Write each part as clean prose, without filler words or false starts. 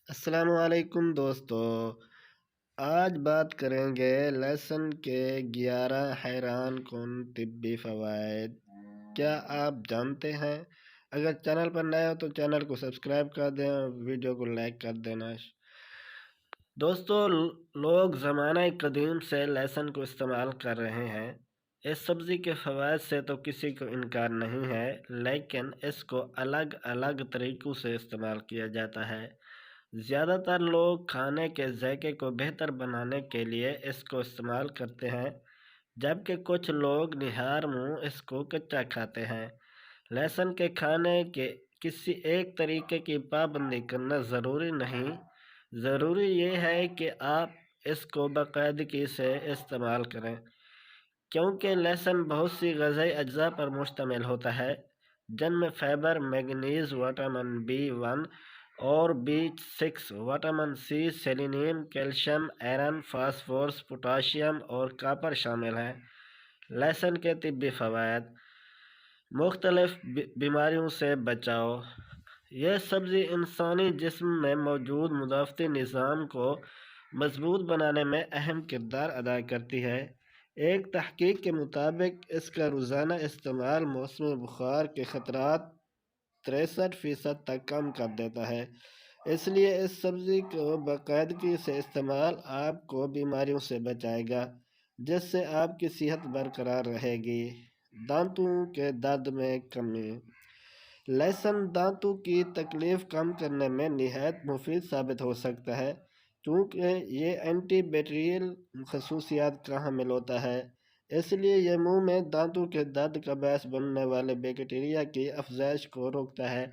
السلام علیکم دوستو، آج بات کریں گے لیسن کے 11 حیران کن طبی فوائد۔ کیا آپ جانتے ہیں؟ اگر چینل پر نئے ہو تو چینل کو سبسکرائب کر دیں اور ویڈیو کو لائک کر دینا۔ دوستو، لوگ زمانہ قدیم سے لہسن کو استعمال کر رہے ہیں۔ اس سبزی کے فوائد سے تو کسی کو انکار نہیں ہے، لیکن اس کو الگ الگ طریقوں سے استعمال کیا جاتا ہے۔ زیادہ تر لوگ کھانے کے ذائقے کو بہتر بنانے کے لیے اس کو استعمال کرتے ہیں، جبکہ کچھ لوگ نہار منہ اس کو کچا کھاتے ہیں۔ لہسن کے کھانے کے کسی ایک طریقے کی پابندی کرنا ضروری نہیں، ضروری یہ ہے کہ آپ اس کو باقاعدگی سے استعمال کریں، کیونکہ لہسن بہت سی غذائی اجزاء پر مشتمل ہوتا ہے، جن میں فائبر، مینگنیز، وٹامن B1 اور B6، vitamin C، selenium, calcium, iron, phosphorus, potassium اور کاپر شامل ہیں۔ لہسن کے طبی فوائد: مختلف بیماریوں سے بچاؤ۔ یہ سبزی انسانی جسم میں موجود مدافعتی نظام کو مضبوط بنانے میں اہم کردار ادا کرتی ہے۔ ایک تحقیق کے مطابق اس کا روزانہ استعمال موسمی بخار کے خطرات 63% تک کم کر دیتا ہے۔ اس لیے اس سبزی کو باقاعدگی سے استعمال آپ کو بیماریوں سے بچائے گا، جس سے آپ کی صحت برقرار رہے گی۔ دانتوں کے درد میں کمی۔ لہسن دانتوں کی تکلیف کم کرنے میں نہایت مفید ثابت ہو سکتا ہے، کیونکہ یہ اینٹی بیکٹیریل خصوصیات کا حامل ہوتا ہے۔ اس لیے یہ منہ میں دانتوں کے درد کا باعث بننے والے بیکٹیریا کی افزائش کو روکتا ہے۔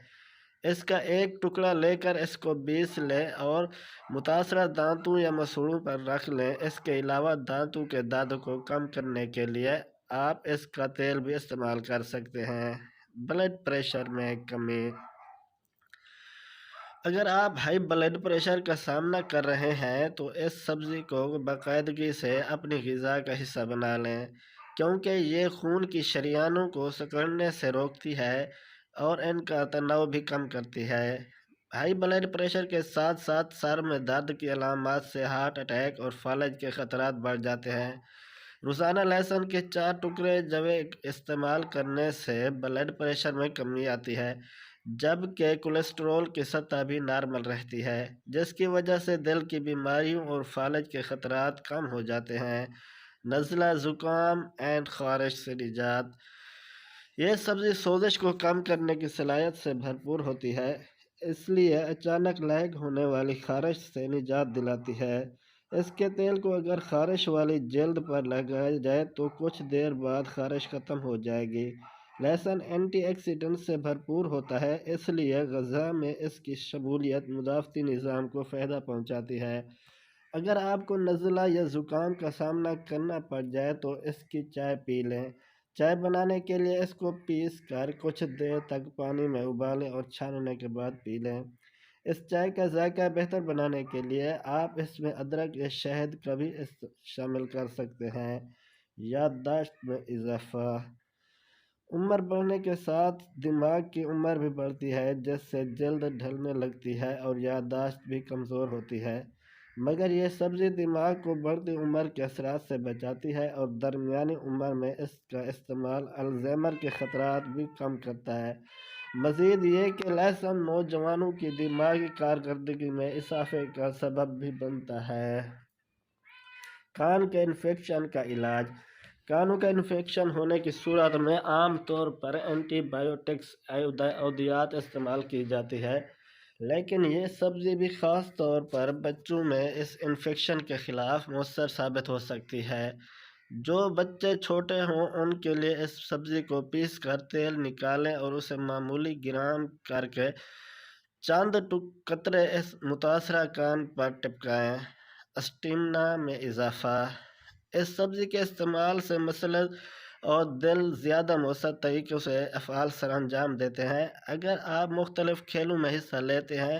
اس کا ایک ٹکڑا لے کر اس کو پیس لیں اور متاثرہ دانتوں یا مسوڑوں پر رکھ لیں۔ اس کے علاوہ دانتوں کے درد کو کم کرنے کے لیے آپ اس کا تیل بھی استعمال کر سکتے ہیں۔ بلڈ پریشر میں کمی۔ اگر آپ ہائی بلڈ پریشر کا سامنا کر رہے ہیں تو اس سبزی کو باقاعدگی سے اپنی غذا کا حصہ بنا لیں، کیونکہ یہ خون کی شریانوں کو سکڑنے سے روکتی ہے اور ان کا تناؤ بھی کم کرتی ہے۔ ہائی بلڈ پریشر کے ساتھ ساتھ سر میں درد کی علامات سے ہارٹ اٹیک اور فالج کے خطرات بڑھ جاتے ہیں۔ روزانہ لہسن کے 4 ٹکڑے جویں استعمال کرنے سے بلڈ پریشر میں کمی آتی ہے، جبکہ کولیسٹرول کی سطح بھی نارمل رہتی ہے، جس کی وجہ سے دل کی بیماریوں اور فالج کے خطرات کم ہو جاتے ہیں۔ نزلہ، زکام اینڈ خارش سے نجات۔ یہ سبزی سوزش کو کم کرنے کی صلاحیت سے بھرپور ہوتی ہے، اس لیے اچانک لاحق ہونے والی خارش سے نجات دلاتی ہے۔ اس کے تیل کو اگر خارش والی جلد پر لگایا جائے تو کچھ دیر بعد خارش ختم ہو جائے گی۔ لہسن اینٹی آکسیڈنٹ سے بھرپور ہوتا ہے، اس لیے غذا میں اس کی شمولیت مدافعتی نظام کو فائدہ پہنچاتی ہے۔ اگر آپ کو نزلہ یا زکام کا سامنا کرنا پڑ جائے تو اس کی چائے پی لیں۔ چائے بنانے کے لیے اس کو پیس کر کچھ دیر تک پانی میں ابالیں اور چھاننے کے بعد پی لیں۔ اس چائے کا ذائقہ بہتر بنانے کے لیے آپ اس میں ادرک یا شہد کا بھی شامل کر سکتے ہیں۔ یادداشت میں اضافہ۔ عمر بڑھنے کے ساتھ دماغ کی عمر بھی بڑھتی ہے، جس سے جلد ڈھلنے لگتی ہے اور یادداشت بھی کمزور ہوتی ہے، مگر یہ سبزی دماغ کو بڑھتی عمر کے اثرات سے بچاتی ہے اور درمیانی عمر میں اس کا استعمال الزائمر کے خطرات بھی کم کرتا ہے۔ مزید یہ کہ لہسن نوجوانوں کی دماغی کارکردگی میں اضافے کا سبب بھی بنتا ہے۔ کان کے انفیکشن کا علاج۔ کانوں کا انفیکشن ہونے کی صورت میں عام طور پر اینٹی بائیوٹکس ادویات استعمال کی جاتی ہے، لیکن یہ سبزی بھی خاص طور پر بچوں میں اس انفیکشن کے خلاف مؤثر ثابت ہو سکتی ہے۔ جو بچے چھوٹے ہوں ان کے لیے اس سبزی کو پیس کر تیل نکالیں اور اسے معمولی گرم کر کے چند قطرے اس متاثرہ کان پر ٹپکائیں۔ اسٹیمنا میں اضافہ۔ اس سبزی کے استعمال سے مسلز اور دل زیادہ مؤثر طریقوں سے افعال سر انجام دیتے ہیں۔ اگر آپ مختلف کھیلوں میں حصہ لیتے ہیں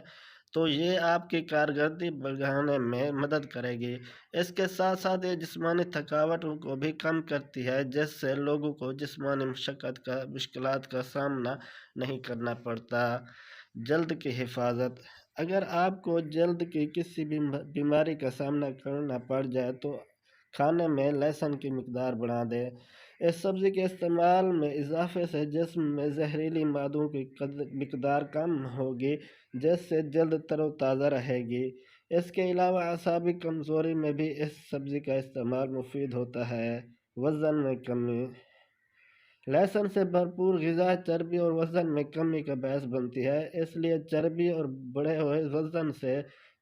تو یہ آپ کی کارکردگی بڑھانے میں مدد کرے گی۔ اس کے ساتھ ساتھ یہ جسمانی تھکاوٹ کو بھی کم کرتی ہے، جس سے لوگوں کو جسمانی مشکلات کا سامنا نہیں کرنا پڑتا۔ جلد کی حفاظت۔ اگر آپ کو جلد کی کسی بھی بیماری کا سامنا کرنا پڑ جائے تو کھانے میں لہسن کی مقدار بڑھا دیں۔ اس سبزی کے استعمال میں اضافے سے جسم میں زہریلی مادوں کی مقدار کم ہوگی، جس سے جلد تر و تازہ رہے گی۔ اس کے علاوہ اعصابی کمزوری میں بھی اس سبزی کا استعمال مفید ہوتا ہے۔ وزن میں کمی: لہسن سے بھرپور غذا چربی اور وزن میں کمی کا باعث بنتی ہے، اس لیے چربی اور بڑھے ہوئے وزن سے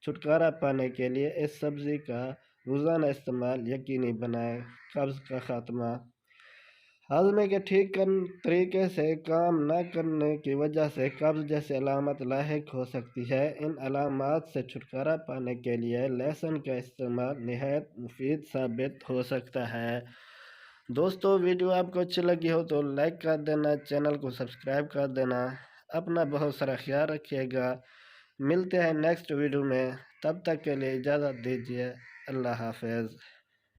چھٹکارا پانے کے لیے اس سبزی کا روزانہ استعمال یقینی بنائیں۔ قبض کا خاتمہ: ہاضمے کے ٹھیک طریقے سے کام نہ کرنے کی وجہ سے قبض جیسی علامات لاحق ہو سکتی ہے۔ ان علامات سے چھٹکارا پانے کے لیے لہسن کا استعمال نہایت مفید ثابت ہو سکتا ہے۔ دوستو، ویڈیو آپ کو اچھی لگی ہو تو لائک کر دینا، چینل کو سبسکرائب کر دینا۔ اپنا بہت سارا خیال رکھیے گا۔ ملتے ہیں نیکسٹ ویڈیو میں، تب تک کے لیے اجازت دیجیے۔ اللہ حافظ۔